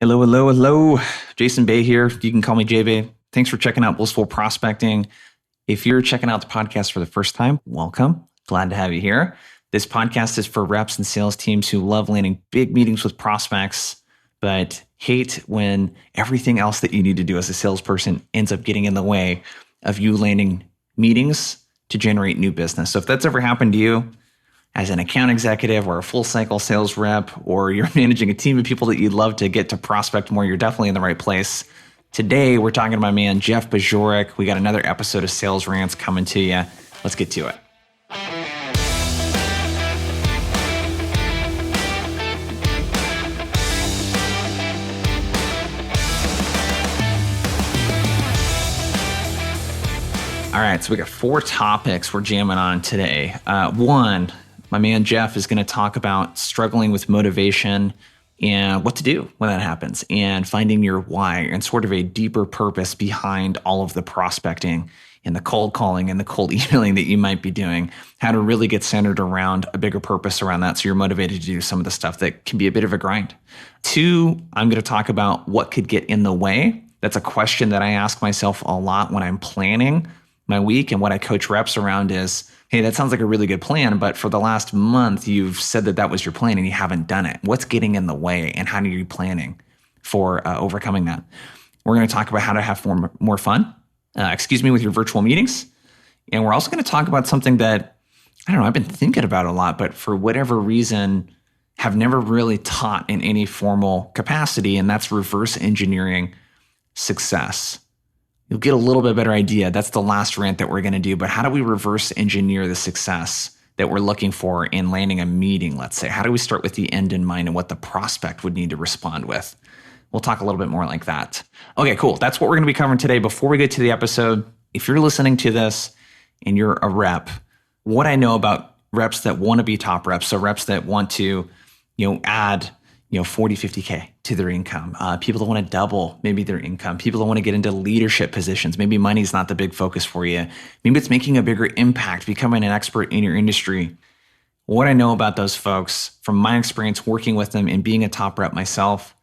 Hello, hello, hello. Jason Bay here. You can call me JBay. Thanks for checking out Blissful Prospecting. If you're checking out the podcast for the first time, welcome. Glad to have you here. This podcast is for reps and sales teams who love landing big meetings with prospects, but hate when everything else that you need to do as a salesperson ends up getting in the way of you landing meetings to generate new business. So if that's ever happened to you, as an account executive or a full cycle sales rep, or you're managing a team of people that you'd love to get to prospect more, you're definitely in the right place. Today, we're talking to my man, Jeff Bajorek. We got another episode of Sales Rants coming to you. Let's get to it. All right, so we got 4 topics we're jamming on today. One, my man Jeff is going to talk about struggling with motivation and what to do when that happens, and finding your why and sort of a deeper purpose behind all of the prospecting and the cold calling and the cold emailing that you might be doing, how to really get centered around a bigger purpose around that so you're motivated to do some of the stuff that can be a bit of a grind. 2, I'm going to talk about what could get in the way. That's a question that I ask myself a lot when I'm planning my week, and what I coach reps around is, hey, that sounds like a really good plan, but for the last month, you've said that that was your plan and you haven't done it. What's getting in the way, and how are you planning for overcoming that? We're going to talk about how to have more fun, with your virtual meetings. And we're also going to talk about something that, I don't know, I've been thinking about a lot, but for whatever reason, have never really taught in any formal capacity, and that's reverse engineering success. You'll get a little bit better idea. That's the last rant that we're going to do. But how do we reverse engineer the success that we're looking for in landing a meeting, let's say? How do we start with the end in mind and what the prospect would need to respond with? We'll talk a little bit more like that. Okay, cool. That's what we're going to be covering today. Before we get to the episode, if you're listening to this and you're a rep, what I know about reps that want to be top reps, so reps that want to, add 40, 50K to their income. People that want to double maybe their income. People that want to get into leadership positions. Maybe money's not the big focus for you. Maybe it's making a bigger impact, becoming an expert in your industry. What I know about those folks from my experience working with them and being a top rep myself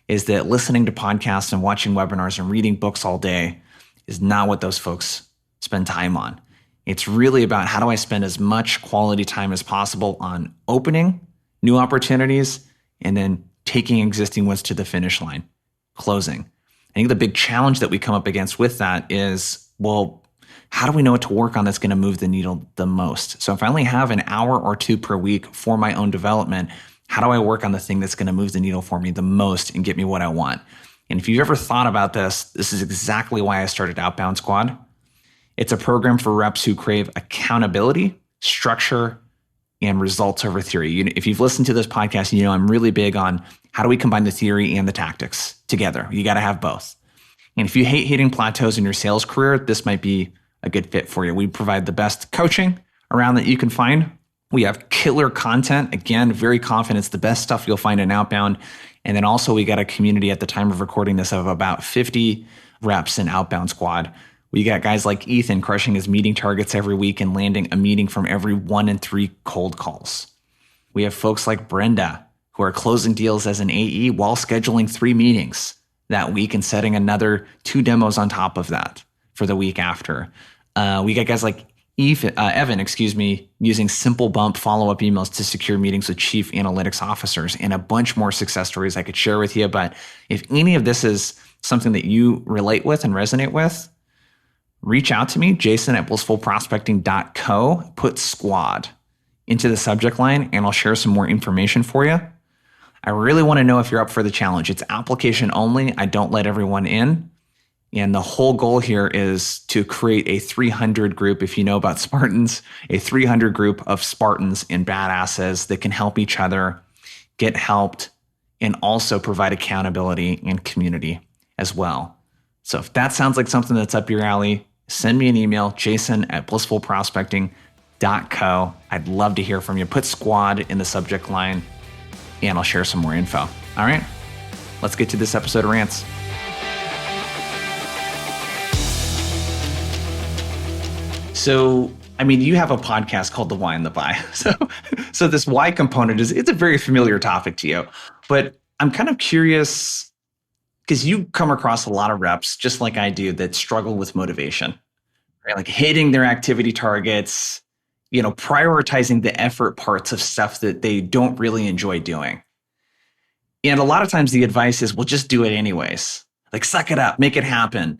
is that listening to podcasts and watching webinars and reading books all day is not what those folks spend time on. It's really about, how do I spend as much quality time as possible on opening new opportunities and then taking existing ones to the finish line, closing. I think the big challenge that we come up against with that is, well, how do we know what to work on that's going to move the needle the most? So if I only have an hour or 2 per week for my own development, how do I work on the thing that's going to move the needle for me the most and get me what I want? And if you've ever thought about this, this is exactly why I started Outbound Squad. It's a program for reps who crave accountability, structure, and results over theory. If you've listened to this podcast, I'm really big on how do we combine the theory and the tactics together. You got to have both. And if you hate hitting plateaus in your sales career, this might be a good fit for you. We provide the best coaching around that you can find. We have killer content. Again, very confident it's the best stuff you'll find in Outbound. And then also we got a community at the time of recording this of about 50 reps in Outbound Squad. We got guys like Ethan crushing his meeting targets every week and landing a meeting from every 1 in 3 cold calls. We have folks like Brenda who are closing deals as an AE while scheduling 3 meetings that week and setting another 2 demos on top of that for the week after. We got guys like Evan, using simple bump follow-up emails to secure meetings with chief analytics officers, and a bunch more success stories I could share with you. But if any of this is something that you relate with and resonate with, reach out to me, Jason at blissfulprospecting.co, put squad into the subject line, and I'll share some more information for you. I really want to know if you're up for the challenge. It's application only. I don't let everyone in. And the whole goal here is to create a 300 group, if you know about Spartans, a 300 group of Spartans and badasses that can help each other, get helped, and also provide accountability and community as well. So if that sounds like something that's up your alley, send me an email, Jason at blissfulprospecting.co. I'd love to hear from you. Put squad in the subject line, and I'll share some more info. All right, let's get to this episode of Rants. So, you have a podcast called The Why and the Buy. So this why component it's a very familiar topic to you, but I'm kind of curious because you come across a lot of reps, just like I do, that struggle with motivation, right? Like hitting their activity targets, prioritizing the effort parts of stuff that they don't really enjoy doing. And a lot of times the advice is, well, just do it anyways. Like, suck it up, make it happen.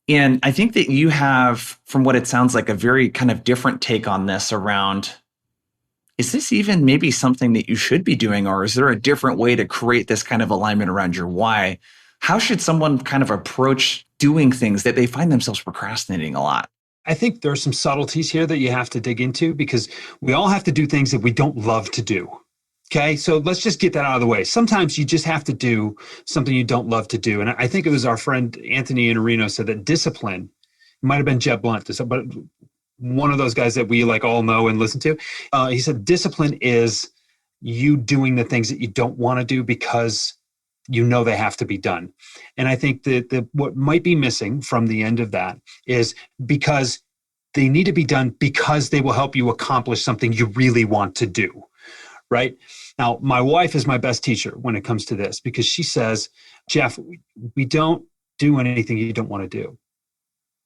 And I think that you have, from what it sounds like, a very kind of different take on this around, is this even maybe something that you should be doing? Or is there a different way to create this kind of alignment around your why? How should someone kind of approach doing things that they find themselves procrastinating a lot? I think there are some subtleties here that you have to dig into, because we all have to do things that we don't love to do. Okay, so let's just get that out of the way. Sometimes you just have to do something you don't love to do. And I think it was our friend Anthony Iannarino said that discipline, it might have been Jeb Blunt, but one of those guys that we like all know and listen to, he said discipline is you doing the things that you don't want to do because you know they have to be done. And I think that what might be missing from the end of that is because they need to be done because they will help you accomplish something you really want to do. Right? Now, my wife is my best teacher when it comes to this, because she says, Jeff, we don't do anything you don't want to do.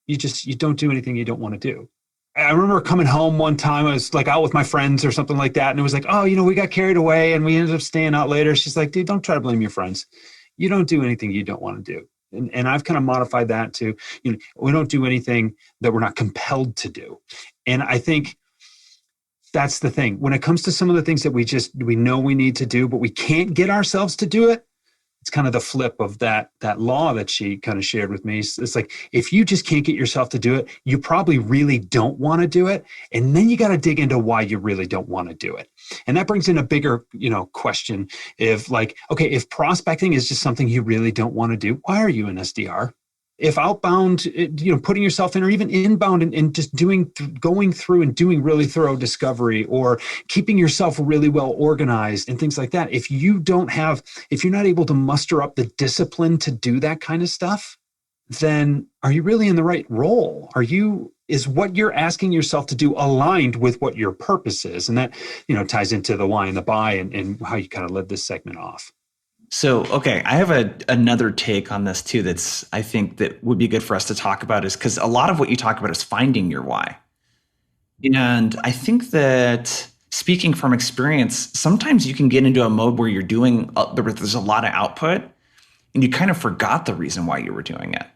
You don't do anything you don't want to do. I remember coming home one time, I was like out with my friends or something like that. And it was like, oh, we got carried away and we ended up staying out later. She's like, dude, don't try to blame your friends. You don't do anything you don't want to do. And I've kind of modified that to, we don't do anything that we're not compelled to do. And I think that's the thing. When it comes to some of the things that we know we need to do, but we can't get ourselves to do it, it's kind of the flip of that law that she kind of shared with me. It's like, if you just can't get yourself to do it, you probably really don't want to do it. And then you got to dig into why you really don't want to do it. And that brings in a bigger, question. If prospecting is just something you really don't want to do, why are you an SDR? If outbound, putting yourself in, or even inbound and just going through and doing really thorough discovery, or keeping yourself really well organized and things like that. If you're not able to muster up the discipline to do that kind of stuff, then are you really in the right role? Is what you're asking yourself to do aligned with what your purpose is? And that, ties into the why and the buy and how you kind of led this segment off. So, okay, I have another take on this too I think that would be good for us to talk about, is because a lot of what you talk about is finding your why. And I think that, speaking from experience, sometimes you can get into a mode where you're there's a lot of output and you kind of forgot the reason why you were doing it.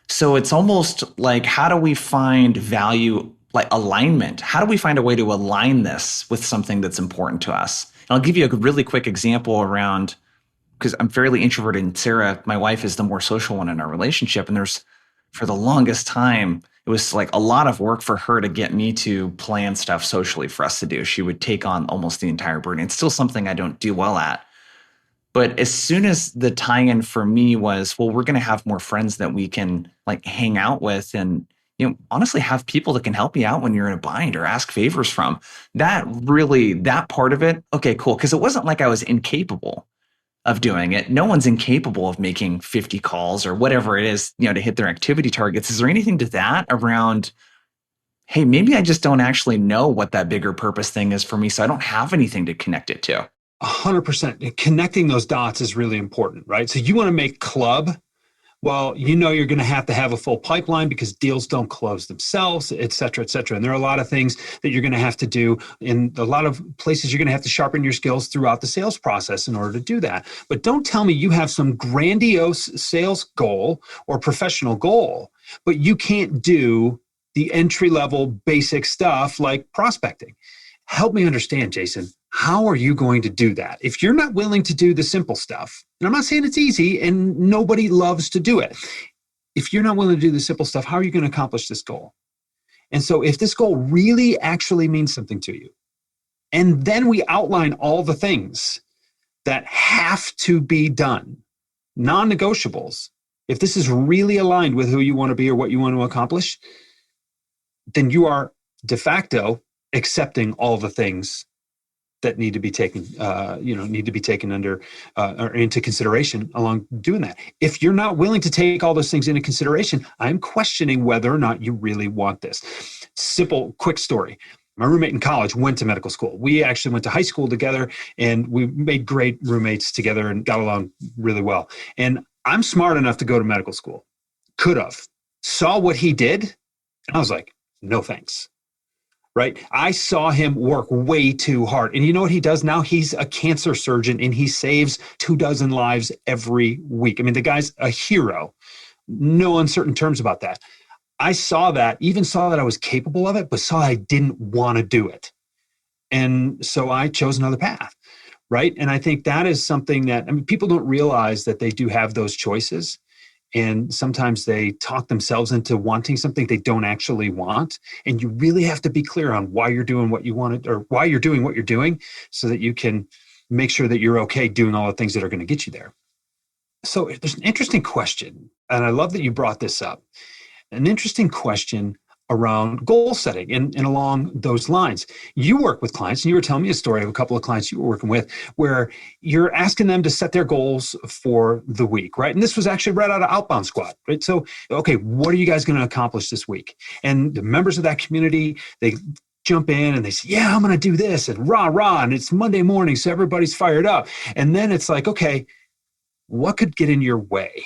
So it's almost like, how do we find value, like alignment? How do we find a way to align this with something that's important to us? And I'll give you a really quick example around, because I'm fairly introverted and Sarah, my wife, is the more social one in our relationship. And for the longest time, it was like a lot of work for her to get me to plan stuff socially for us to do. She would take on almost the entire burden. It's still something I don't do well at. But as soon as the tie-in for me was, well, we're going to have more friends that we can like hang out with and, honestly have people that can help you out when you're in a bind or ask favors from. That part of it, okay, cool. Because it wasn't like I was incapable of doing it. No one's incapable of making 50 calls or whatever it is, to hit their activity targets. Is there anything to that around, hey, maybe I just don't actually know what that bigger purpose thing is for me, so I don't have anything to connect it to? 100%. Connecting those dots is really important, right? So you want to make club. Well, you're going to have a full pipeline because deals don't close themselves, et cetera, et cetera. And there are a lot of things that you're going to have to do in a lot of places. You're going to have to sharpen your skills throughout the sales process in order to do that. But don't tell me you have some grandiose sales goal or professional goal, but you can't do the entry-level basic stuff like prospecting. Help me understand, Jason. How are you going to do that? If you're not willing to do the simple stuff, and I'm not saying it's easy and nobody loves to do it. If you're not willing to do the simple stuff, how are you going to accomplish this goal? And so if this goal really actually means something to you, and then we outline all the things that have to be done, non-negotiables, if this is really aligned with who you want to be or what you want to accomplish, then you are de facto accepting all the things that need to be taken, under or into consideration along doing that. If you're not willing to take all those things into consideration, I'm questioning whether or not you really want this. Simple, quick story. My roommate in college went to medical school. We actually went to high school together, and we made great roommates together and got along really well. And I'm smart enough to go to medical school. Could have. Saw what he did. And I was like, no thanks. Right? I saw him work way too hard. And you know what he does now? He's a cancer surgeon and he saves 24 lives every week. I mean, the guy's a hero. No uncertain terms about that. I saw that, even saw that I was capable of it, but saw I didn't want to do it. And so I chose another path. Right. And I think that is something that, I mean, people don't realize that they do have those choices. And sometimes they talk themselves into wanting something they don't actually want. And you really have to be clear on why you're doing what you want, or why you're doing what you're doing, so that you can make sure that you're okay doing all the things that are going to get you there. So there's an interesting question, and I love that you brought this up. An interesting question around goal setting and along those lines. You work with clients, and you were telling me a story of a couple of clients you were working with where you're asking them to set their goals for the week, right? And this was actually right out of Outbound Squad, right? So, okay, what are you guys going to accomplish this week? And the members of that community, they jump in and they say, yeah, I'm going to do this, and rah, rah, and it's Monday morning, so everybody's fired up. And then it's like, okay, what could get in your way?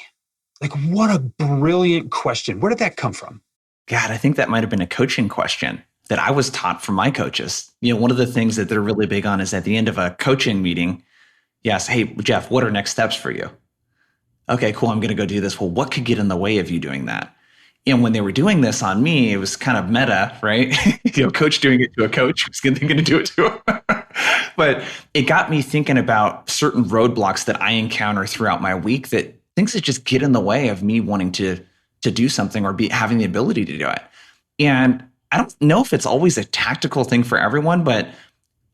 Like, what a brilliant question. Where did that come from? God, I think that might have been a coaching question that I was taught from my coaches. You know, one of the things that they're really big on is at the end of a coaching meeting, yes, hey, Jeff, what are next steps for you? Okay, cool, I'm going to go do this. Well, what could get in the way of you doing that? And when they were doing this on me, it was kind of meta, right? Coach doing it to a coach who's going to do it to him. But it got me thinking about certain roadblocks that I encounter throughout my week, that things that just get in the way of me wanting to do something or having the ability to do it. And I don't know if it's always a tactical thing for everyone, but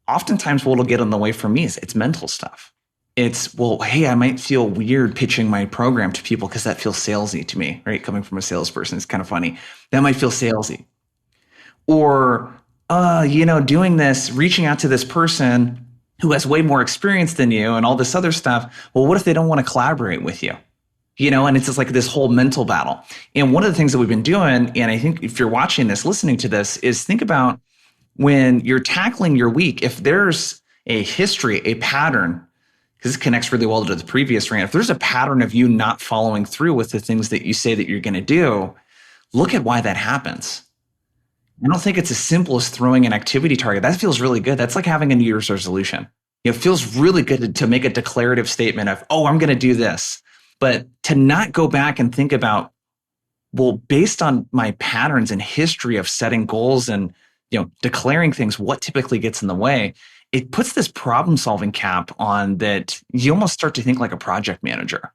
oftentimes what'll get in the way for me is it's mental stuff. It's, well, hey, I might feel weird pitching my program to people because that feels salesy to me, right? Coming from a salesperson, it's kind of funny. That might feel salesy. Or, doing this, reaching out to this person who has way more experience than you and all this other stuff. Well, what if they don't want to collaborate with you? And it's just like this whole mental battle. And one of the things that we've been doing, and I think if you're watching this, listening to this, is think about when you're tackling your week, if there's a history, a pattern, because this connects really well to the previous rant, if there's a pattern of you not following through with the things that you say that you're going to do, look at why that happens. I don't think it's as simple as throwing an activity target. That feels really good. That's like having a New Year's resolution. It feels really good to make a declarative statement of, oh, I'm going to do this. But to not go back and think about, well, based on my patterns and history of setting goals and, declaring things, what typically gets in the way, it puts this problem solving cap on that you almost start to think like a project manager.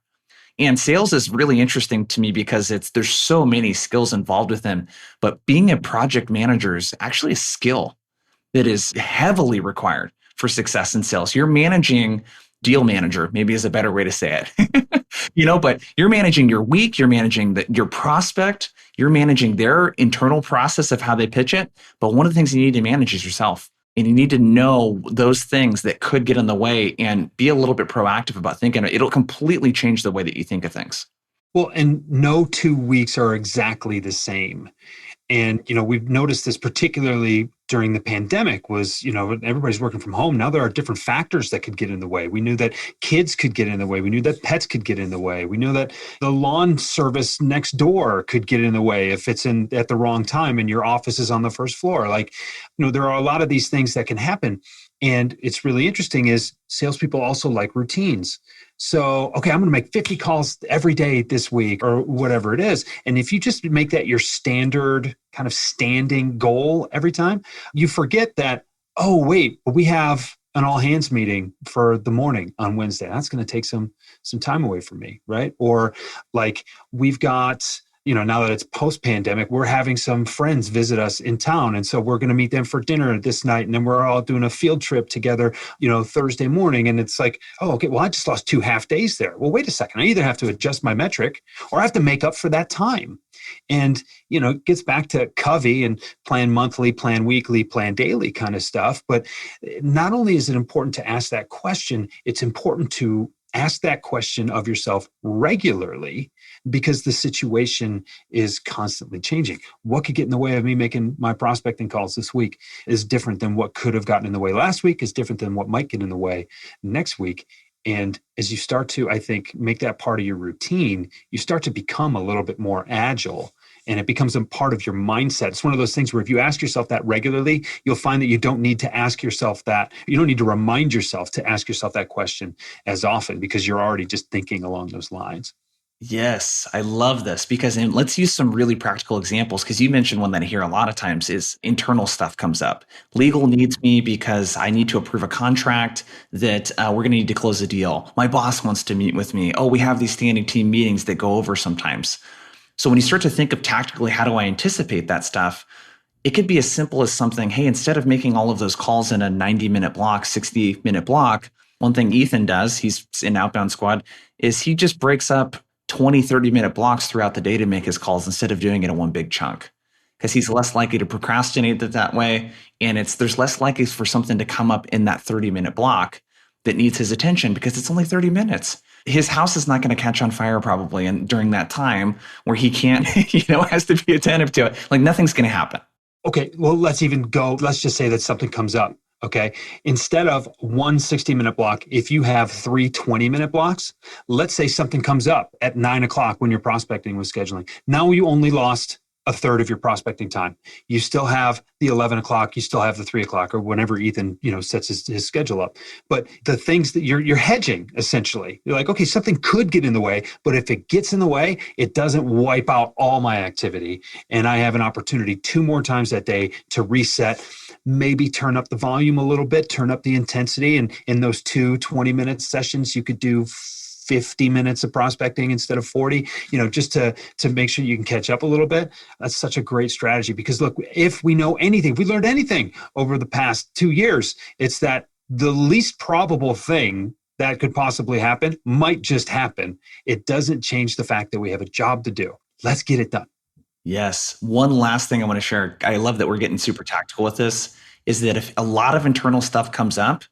And sales is really interesting to me because there's so many skills involved with them, but being a project manager is actually a skill that is heavily required for success in sales. You're managing deal manager, maybe is a better way to say it, but you're managing your week, you're managing your prospect, you're managing their internal process of how they pitch it. But one of the things you need to manage is yourself. And you need to know those things that could get in the way and be a little bit proactive about thinking. It'll completely change the way that you think of things. Well, and no 2 weeks are exactly the same. And, we've noticed this particularly during the pandemic was, everybody's working from home. Now there are different factors that could get in the way. We knew that kids could get in the way. We knew that pets could get in the way. We knew that the lawn service next door could get in the way if it's at the wrong time and your office is on the first floor. There are a lot of these things that can happen. And it's really interesting is salespeople also like routines. So, okay, I'm going to make 50 calls every day this week or whatever it is. And if you just make that your standard kind of standing goal every time, you forget that, oh, wait, we have an all hands meeting for the morning on Wednesday. That's going to take some time away from me, right? Or like we've got, now that it's post-pandemic, we're having some friends visit us in town. And so we're going to meet them for dinner this night. And then we're all doing a field trip together, Thursday morning. And it's like, oh, okay, well, I just lost 2 half days there. Well, wait a second. I either have to adjust my metric or I have to make up for that time. And, it gets back to Covey and plan monthly, plan weekly, plan daily kind of stuff. But not only is it important to ask that question, it's important to ask that question of yourself regularly because the situation is constantly changing. What could get in the way of me making my prospecting calls this week is different than what could have gotten in the way last week, is different than what might get in the way next week. And as you start to, I think, make that part of your routine, you start to become a little bit more agile, and it becomes a part of your mindset. It's one of those things where if you ask yourself that regularly, you'll find that you don't need to ask yourself that. You don't need to remind yourself to ask yourself that question as often, because you're already just thinking along those lines. Yes, I love this because, and let's use some really practical examples, because you mentioned one that I hear a lot of times is internal stuff comes up. Legal needs me because I need to approve a contract that we're going to need to close a deal. My boss wants to meet with me. Oh, we have these standing team meetings that go over sometimes. So when you start to think of tactically, how do I anticipate that stuff? It could be as simple as something, hey, instead of making all of those calls in a 90-minute block, 60-minute block, one thing Ethan does, he's in outbound squad, is he just breaks up 20, 30-minute blocks throughout the day to make his calls instead of doing it in one big chunk, because he's less likely to procrastinate that way. And there's less likely for something to come up in that 30-minute block that needs his attention because it's only 30 minutes. His house is not going to catch on fire probably, and during that time where he can't, has to be attentive to it. Like nothing's going to happen. Okay, well, let's just say that something comes up. Okay. Instead of one 60-minute block, if you have 3 20-minute blocks, let's say something comes up at 9 o'clock when you're prospecting with scheduling. Now you only lost a third of your prospecting time. You still have the 11 o'clock, you still have the 3 o'clock, or whenever Ethan, sets his schedule up. But the things that you're hedging, essentially, you're like, okay, something could get in the way, but if it gets in the way, it doesn't wipe out all my activity. And I have an opportunity 2 more times that day to reset, maybe turn up the volume a little bit, turn up the intensity. And in those 2 20-minute sessions, you could do 50 minutes of prospecting instead of 40, just to make sure you can catch up a little bit. That's such a great strategy, because look, if we know anything, if we learned anything over the past 2 years, it's that the least probable thing that could possibly happen might just happen. It doesn't change the fact that we have a job to do. Let's get it done. Yes. One last thing I want to share. I love that we're getting super tactical with this, is that if a lot of internal stuff comes up,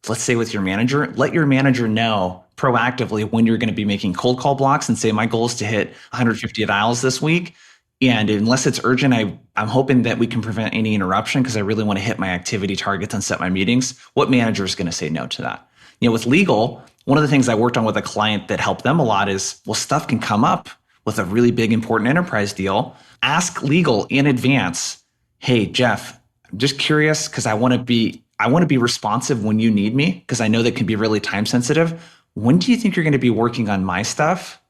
let's say with your manager, let your manager know proactively when you're going to be making cold call blocks and say, my goal is to hit 150 dials this week. And unless it's urgent, I'm hoping that we can prevent any interruption because I really want to hit my activity targets and set my meetings. What manager is going to say no to that? With legal, one of the things I worked on with a client that helped them a lot is, well, stuff can come up with a really big, important enterprise deal. Ask legal in advance, hey, Jeff, I'm just curious because I want to be responsive when you need me, because I know that can be really time sensitive. When do you think you're going to be working on my stuff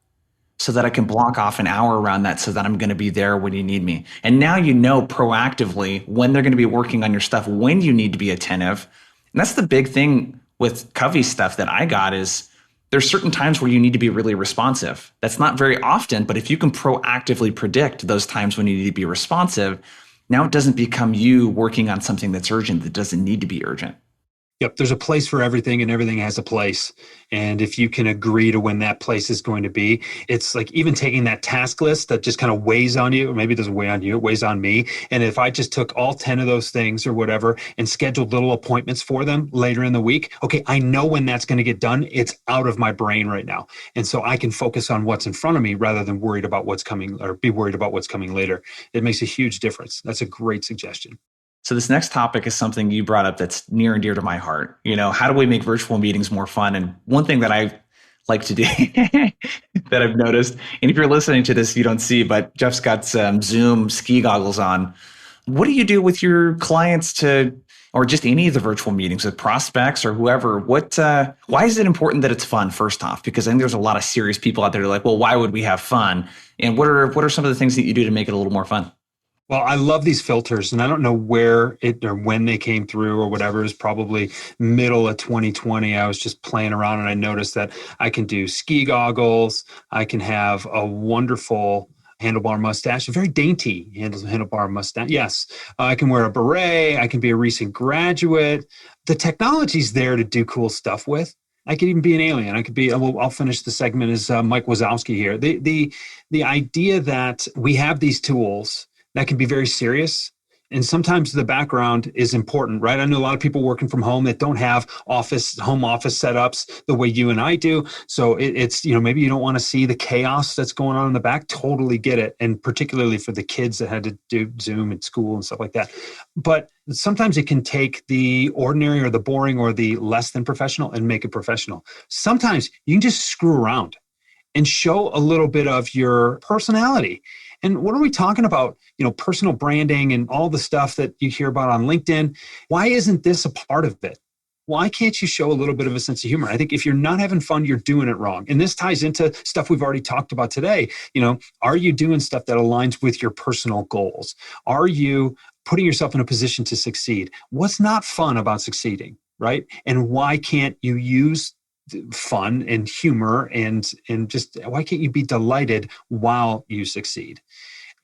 so that I can block off an hour around that so that I'm going to be there when you need me? And now you know proactively when they're going to be working on your stuff, when you need to be attentive. And that's the big thing with Covey stuff that I got is there's certain times where you need to be really responsive. That's not very often, but if you can proactively predict those times when you need to be responsive, now it doesn't become you working on something that's urgent that doesn't need to be urgent. Yep, there's a place for everything and everything has a place. And if you can agree to when that place is going to be, it's like even taking that task list that just kind of weighs on you, or maybe it doesn't weigh on you, it weighs on me. And if I just took all 10 of those things or whatever and scheduled little appointments for them later in the week, okay, I know when that's going to get done. It's out of my brain right now. And so I can focus on what's in front of me rather than worried about what's coming or be worried about what's coming later. It makes a huge difference. That's a great suggestion. So this next topic is something you brought up that's near and dear to my heart. How do we make virtual meetings more fun? And one thing that I like to do that I've noticed, and if you're listening to this, you don't see, but Jeff's got some Zoom ski goggles on. What do you do with your clients or just any of the virtual meetings with prospects or whoever? Why is it important that it's fun, first off? Because I think there's a lot of serious people out there like, well, why would we have fun? And what are some of the things that you do to make it a little more fun? Well, I love these filters, and I don't know where it or when they came through or whatever. It was probably middle of 2020. I was just playing around and I noticed that I can do ski goggles. I can have a wonderful handlebar mustache, a very dainty handlebar mustache. Yes, I can wear a beret. I can be a recent graduate. The technology's there to do cool stuff with. I could even be an alien. I could be. I'll finish the segment as Mike Wazowski here. The idea that we have these tools that can be very serious And sometimes the background is important, right? I know a lot of people working from home that don't have home office setups the way you and I do. So it's, maybe you don't want to see the chaos that's going on in the back. Totally get it. And particularly for the kids that had to do Zoom at school and stuff like that. But sometimes it can take the ordinary or the boring or the less than professional and make it professional. Sometimes you can just screw around and show a little bit of your personality. And what are we talking about? Personal branding and all the stuff that you hear about on LinkedIn. Why isn't this a part of it? Why can't you show a little bit of a sense of humor? I think if you're not having fun, you're doing it wrong. And this ties into stuff we've already talked about today. Are you doing stuff that aligns with your personal goals? Are you putting yourself in a position to succeed? What's not fun about succeeding, right? And why can't you use fun and humor and just why can't you be delighted while you succeed?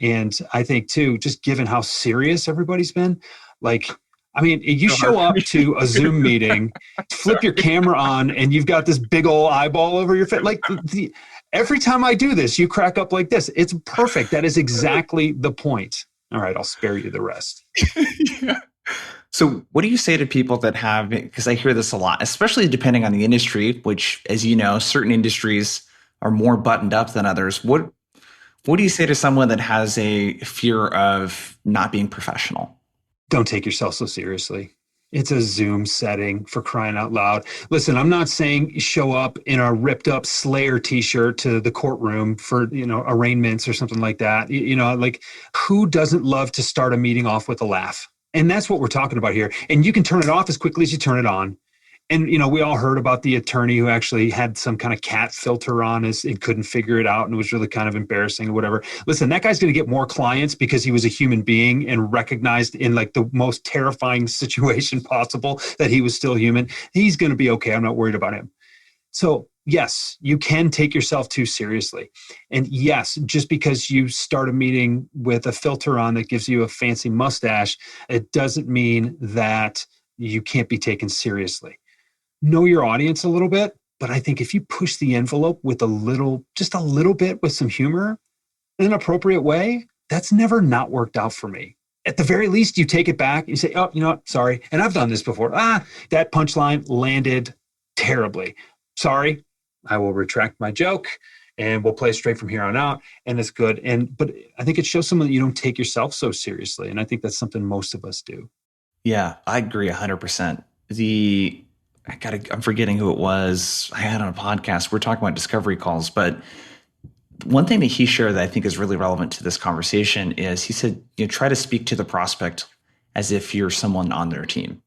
And I think too, just given how serious everybody's been, you show up to a Zoom meeting, flip your camera on, and you've got this big old eyeball over your face. Every time I do this, you crack up like this. It's perfect. That is exactly the point. All right, I'll spare you the rest. Yeah. So what do you say to people that have, because I hear this a lot, especially depending on the industry, which, as you know, certain industries are more buttoned up than others. What do you say to someone that has a fear of not being professional? Don't take yourself so seriously. It's a Zoom setting, for crying out loud. Listen, I'm not saying show up in a ripped up Slayer t-shirt to the courtroom for, arraignments or something like that. Who doesn't love to start a meeting off with a laugh? And that's what we're talking about here. And you can turn it off as quickly as you turn it on. And, we all heard about the attorney who actually had some kind of cat filter on and couldn't figure it out and it was really kind of embarrassing or whatever. Listen, that guy's going to get more clients because he was a human being and recognized in the most terrifying situation possible that he was still human. He's going to be okay. I'm not worried about him. So yes, you can take yourself too seriously. And yes, just because you start a meeting with a filter on that gives you a fancy mustache, it doesn't mean that you can't be taken seriously. Know your audience a little bit, but I think if you push the envelope with just a little bit with some humor in an appropriate way, that's never not worked out for me. At the very least, you take it back, you say, oh, you know what, sorry. And I've done this before. That punchline landed terribly. Sorry, I will retract my joke and we'll play straight from here on out. And it's good. But I think it shows someone that you don't take yourself so seriously. And I think that's something most of us do. Yeah, I agree 100%. I'm forgetting who it was. I had on a podcast. We're talking about discovery calls, but one thing that he shared that I think is really relevant to this conversation is he said, try to speak to the prospect as if you're someone on their team.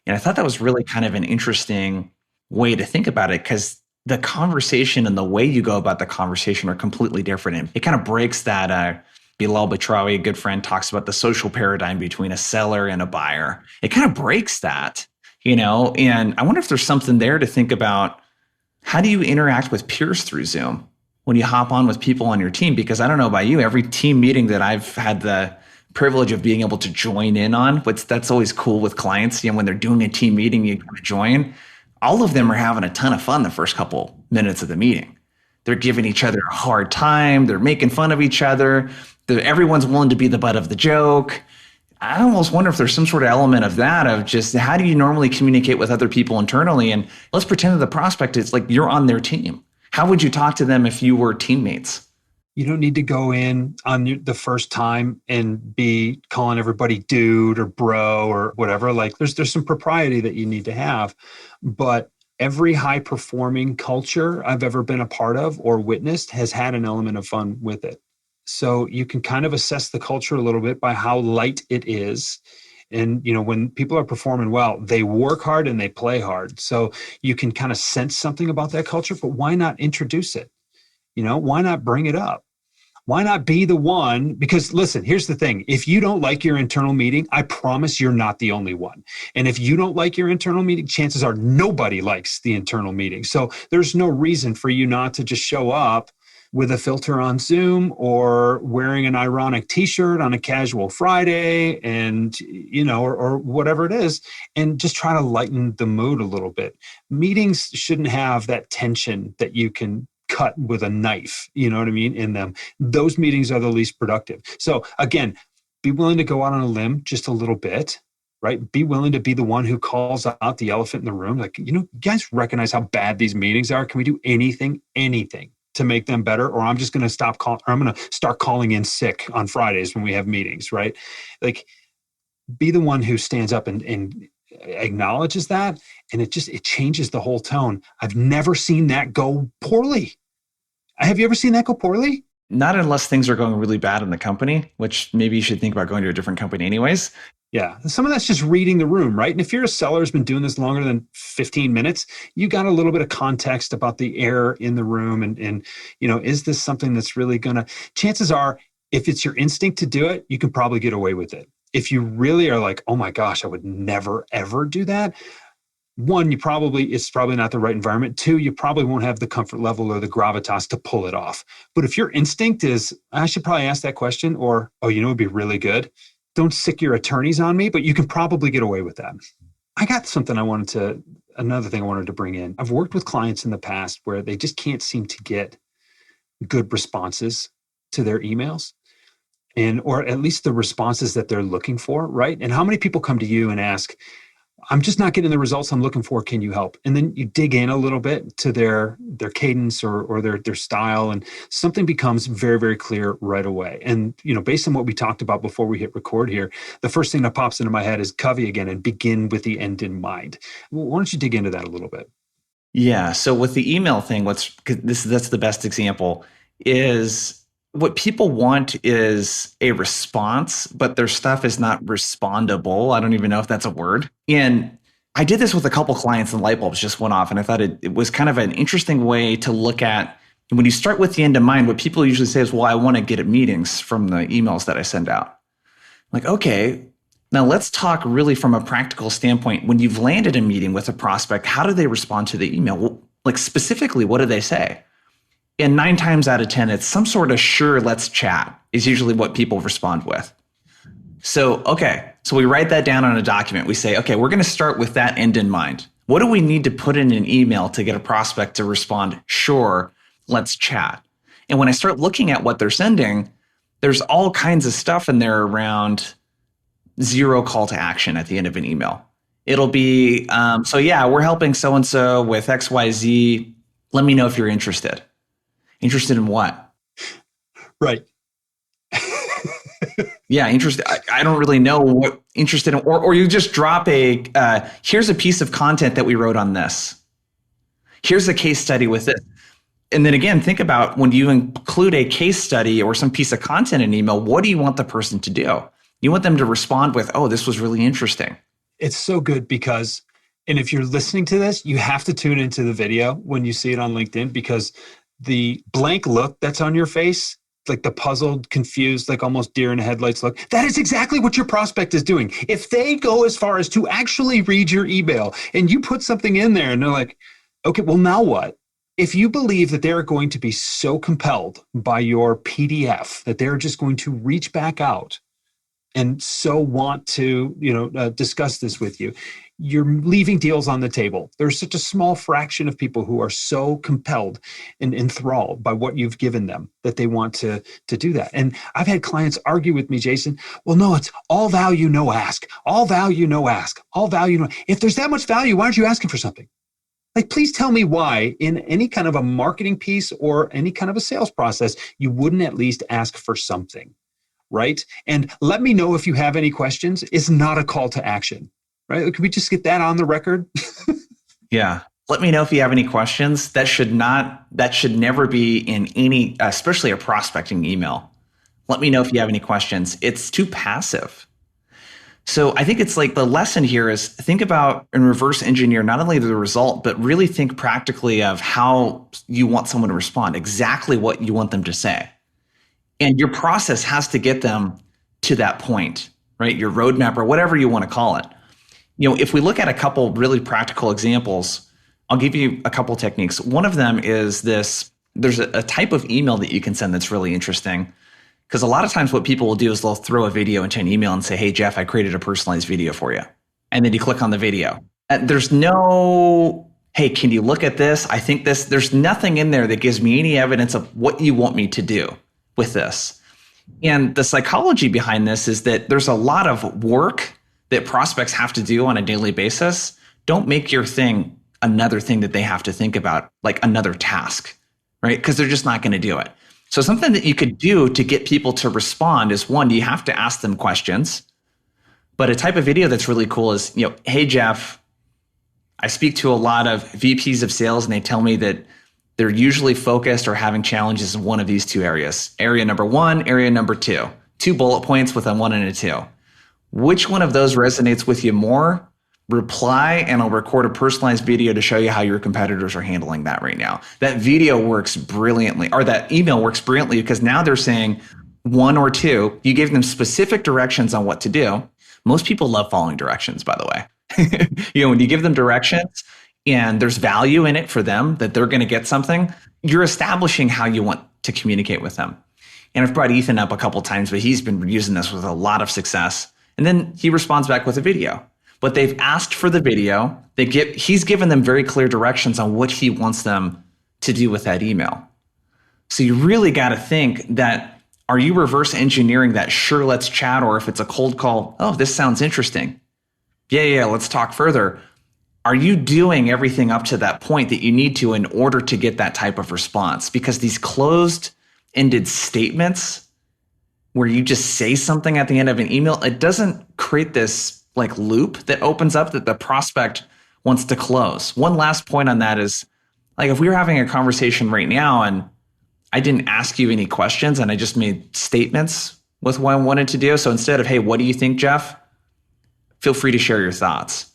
And I thought that was really kind of an interesting way to think about it because the conversation and the way you go about the conversation are completely different. And it kind of breaks that, Bilal Batrawi, a good friend, talks about the social paradigm between a seller and a buyer. It kind of breaks that, and I wonder if there's something there to think about. How do you interact with peers through Zoom when you hop on with people on your team? Because I don't know about you, every team meeting that I've had the privilege of being able to join in on, that's always cool with clients, when they're doing a team meeting, you join. All of them are having a ton of fun the first couple minutes of the meeting. They're giving each other a hard time. They're making fun of each other. Everyone's willing to be the butt of the joke. I almost wonder if there's some sort of element of that, of just how do you normally communicate with other people internally? And let's pretend that the prospect is like you're on their team. How would you talk to them if you were teammates? You don't need to go in on the first time and be calling everybody dude or bro or whatever. There's some propriety that you need to have. But every high performing culture I've ever been a part of or witnessed has had an element of fun with it. So you can kind of assess the culture a little bit by how light it is. And, when people are performing well, they work hard and they play hard. So you can kind of sense something about that culture, but why not introduce it? Why not bring it up? Why not be the one? Because listen, here's the thing. If you don't like your internal meeting, I promise you're not the only one. And if you don't like your internal meeting, chances are nobody likes the internal meeting. So there's no reason for you not to just show up with a filter on Zoom or wearing an ironic t-shirt on a casual Friday and, or whatever it is, and just try to lighten the mood a little bit. Meetings shouldn't have that tension that you can cut with a knife, you know what I mean, in them. Those meetings are the least productive. So again, be willing to go out on a limb just a little bit, right? Be willing to be the one who calls out the elephant in the room. Like, you guys recognize how bad these meetings are. Can we do anything to make them better? Or I'm just going to stop calling, or I'm going to start calling in sick on Fridays when we have meetings, right? Like, be the one who stands up and acknowledges that. And it changes the whole tone. I've never seen that go poorly. Have you ever seen that go poorly? Not unless things are going really bad in the company, which maybe you should think about going to a different company anyways. Yeah. Some of that's just reading the room, right? And if you're a seller who's been doing this longer than 15 minutes, you got a little bit of context about the air in the room. And is this something that's really chances are, if it's your instinct to do it, you can probably get away with it. If you really are like, oh my gosh, I would never, ever do that. One, it's probably not the right environment. Two, you probably won't have the comfort level or the gravitas to pull it off. But if your instinct is, I should probably ask that question, or, it'd be really good. Don't sick your attorneys on me, but you can probably get away with that. I got another thing I wanted to bring in. I've worked with clients in the past where they just can't seem to get good responses to their emails, or at least the responses that they're looking for, right? And how many people come to you and ask, I'm just not getting the results I'm looking for. Can you help? And then you dig in a little bit to their cadence or their style, and something becomes very, very clear right away. And, based on what we talked about before we hit record here, the first thing that pops into my head is Covey again and begin with the end in mind. Why don't you dig into that a little bit? Yeah. So with the email thing, that's the best example, is what people want is a response, but their stuff is not respondable. I don't even know if that's a word. And I did this with a couple clients and light bulbs just went off. And I thought it was kind of an interesting way to look at, when you start with the end in mind, what people usually say is, well, I want to get at meetings from the emails that I send out. Like, okay, now let's talk really from a practical standpoint. When you've landed a meeting with a prospect, how do they respond to the email? Well, like specifically, what do they say? And 9 times out of 10, it's some sort of sure, let's chat is usually what people respond with. So we write that down on a document. We say, okay, we're going to start with that end in mind. What do we need to put in an email to get a prospect to respond, sure, let's chat? And when I start looking at what they're sending, there's all kinds of stuff in there around zero call to action at the end of an email. It'll be, we're helping so-and-so with XYZ. Let me know if you're interested. Interested in what? Right. Yeah, interested. I don't really know what interested in, or you just drop here's a piece of content that we wrote on this. Here's a case study with it. And then again, think about when you include a case study or some piece of content in an email, what do you want the person to do? You want them to respond with, oh, this was really interesting. It's so good because, and if you're listening to this, you have to tune into the video when you see it on LinkedIn, because the blank look that's on your face, like the puzzled, confused, like almost deer in the headlights look, that is exactly what your prospect is doing. If they go as far as to actually read your email and you put something in there and they're like, okay, well, now what? If you believe that they're going to be so compelled by your PDF that they're just going to reach back out and so want to, discuss this with you, you're leaving deals on the table. There's such a small fraction of people who are so compelled and enthralled by what you've given them that they want to do that. And I've had clients argue with me, Jason, well, no, it's all value, no ask. All value, no ask. All value, no. If there's that much value, why aren't you asking for something? Like, please tell me why in any kind of a marketing piece or any kind of a sales process, you wouldn't at least ask for something, right? And let me know if you have any questions is not a call to action. Right? Can we just get that on the record? Yeah. Let me know if you have any questions. That should never be in any, especially a prospecting email. Let me know if you have any questions. It's too passive. So I think it's like the lesson here is think about and reverse engineer not only the result, but really think practically of how you want someone to respond, exactly what you want them to say. And your process has to get them to that point, right? Your roadmap or whatever you want to call it. If we look at a couple really practical examples, I'll give you a couple techniques. One of them is this. There's a type of email that you can send that's really interesting, because a lot of times what people will do is they'll throw a video into an email and say, hey, Jeff, I created a personalized video for you. And then you click on the video. And there's no, hey, can you look at this? I think this, there's nothing in there that gives me any evidence of what you want me to do with this. And the psychology behind this is that there's a lot of work that prospects have to do on a daily basis. Don't make your thing another thing that they have to think about, like another task, right? Because they're just not going to do it. So something that you could do to get people to respond is, one, you have to ask them questions. But a type of video that's really cool is, hey, Jeff, I speak to a lot of VPs of sales and they tell me that they're usually focused or having challenges in one of these two areas. Area number one, area number two. 2 bullet points with a 1 and a 2. Which one of those resonates with you more? Reply, and I'll record a personalized video to show you how your competitors are handling that right now. That video works brilliantly, or that email works brilliantly, because now they're saying 1 or 2. You gave them specific directions on what to do. Most people love following directions, by the way. When you give them directions and there's value in it for them, that they're going to get something, you're establishing how you want to communicate with them. And I've brought Ethan up a couple of times, but he's been using this with a lot of success. And then he responds back with a video. But they've asked for the video. He's given them very clear directions on what he wants them to do with that email. So you really got to think that, are you reverse engineering that sure, let's chat, or if it's a cold call, oh, this sounds interesting. Yeah, let's talk further. Are you doing everything up to that point that you need to in order to get that type of response? Because these closed-ended statements where you just say something at the end of an email, it doesn't create this like loop that opens up that the prospect wants to close. One last point on that is, like, if we were having a conversation right now and I didn't ask you any questions and I just made statements with what I wanted to do. So instead of, hey, what do you think, Jeff? Feel free to share your thoughts.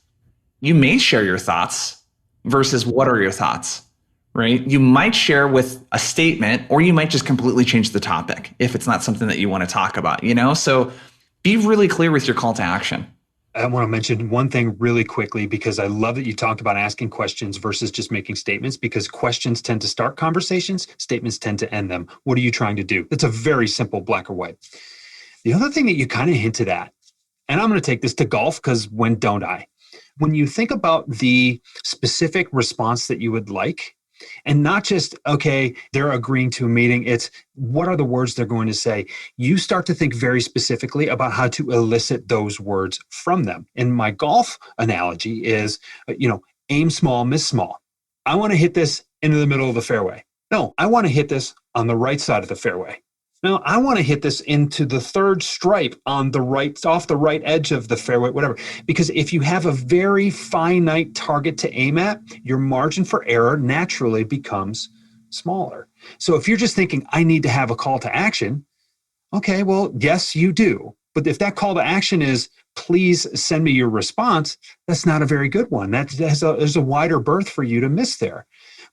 You may share your thoughts versus what are your thoughts, right? You might share with a statement, or you might just completely change the topic if it's not something that you want to talk about, So be really clear with your call to action. I want to mention one thing really quickly, because I love that you talked about asking questions versus just making statements, because questions tend to start conversations, statements tend to end them. What are you trying to do? That's a very simple black or white. The other thing that you kind of hinted at, and I'm going to take this to golf, because when don't I? When you think about the specific response that you would like, and not just, okay, they're agreeing to a meeting, it's what are the words they're going to say? You start to think very specifically about how to elicit those words from them. And my golf analogy is, aim small, miss small. I want to hit this into the middle of the fairway. No, I want to hit this on the right side of the fairway. Now, I want to hit this into the third stripe on the right, off the right edge of the fairway, whatever. Because if you have a very finite target to aim at, your margin for error naturally becomes smaller. So if you're just thinking, I need to have a call to action, okay, well, yes, you do. But if that call to action is, please send me your response, that's not a very good one. There's a wider berth for you to miss there.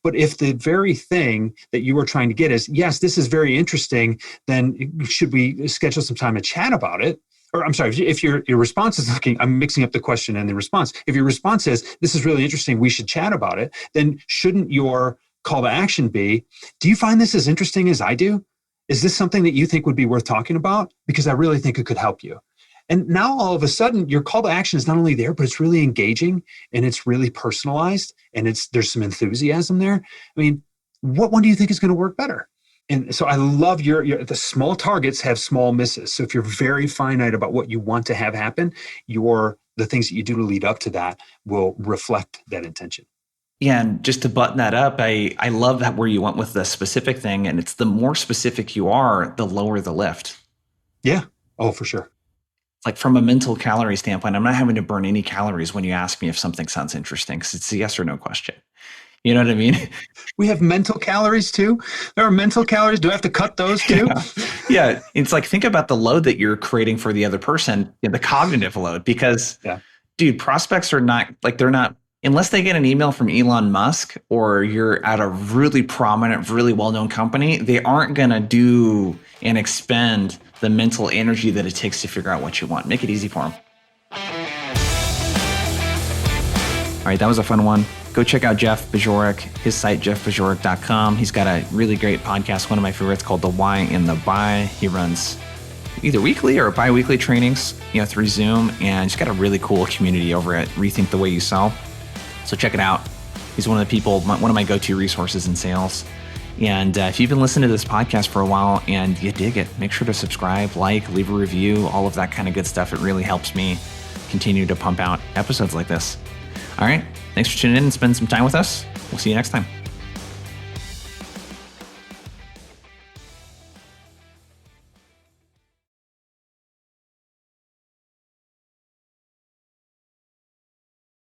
But if the very thing that you were trying to get is, yes, this is very interesting, then should we schedule some time to chat about it? Or I'm sorry, if your response is looking, I'm mixing up the question and the response. If your response is, this is really interesting, we should chat about it, then shouldn't your call to action be, do you find this as interesting as I do? Is this something that you think would be worth talking about? Because I really think it could help you. And now all of a sudden, your call to action is not only there, but it's really engaging and it's really personalized and there's some enthusiasm there. I mean, what one do you think is going to work better? And so I love the small targets have small misses. So if you're very finite about what you want to have happen, the things that you do to lead up to that will reflect that intention. Yeah, and just to button that up, I love that where you went with the specific thing, and it's the more specific you are, the lower the lift. Yeah. Oh, for sure. Like from a mental calorie standpoint, I'm not having to burn any calories when you ask me if something sounds interesting, because it's a yes or no question. You know what I mean? We have mental calories too. There are mental calories. Do I have to cut those too? Yeah. It's like, think about the load that you're creating for the other person, the cognitive load, because dude, prospects are not like, they're not, unless they get an email from Elon Musk or you're at a really prominent, really well-known company, they aren't going to do and expend the mental energy that it takes to figure out what you want. Make it easy for them. All right, that was a fun one. Go check out Jeff Bajorek, his site, jeffbajorek.com. He's got a really great podcast, one of my favorites, called The Why in the Buy. He runs either weekly or bi-weekly trainings, through Zoom, and he's got a really cool community over at Rethink the Way You Sell. So check it out. He's one of the people, one of my go-to resources in sales. And if you've been listening to this podcast for a while and you dig it, make sure to subscribe, like, leave a review, all of that kind of good stuff. It really helps me continue to pump out episodes like this. All right. Thanks for tuning in and spending some time with us. We'll see you next time.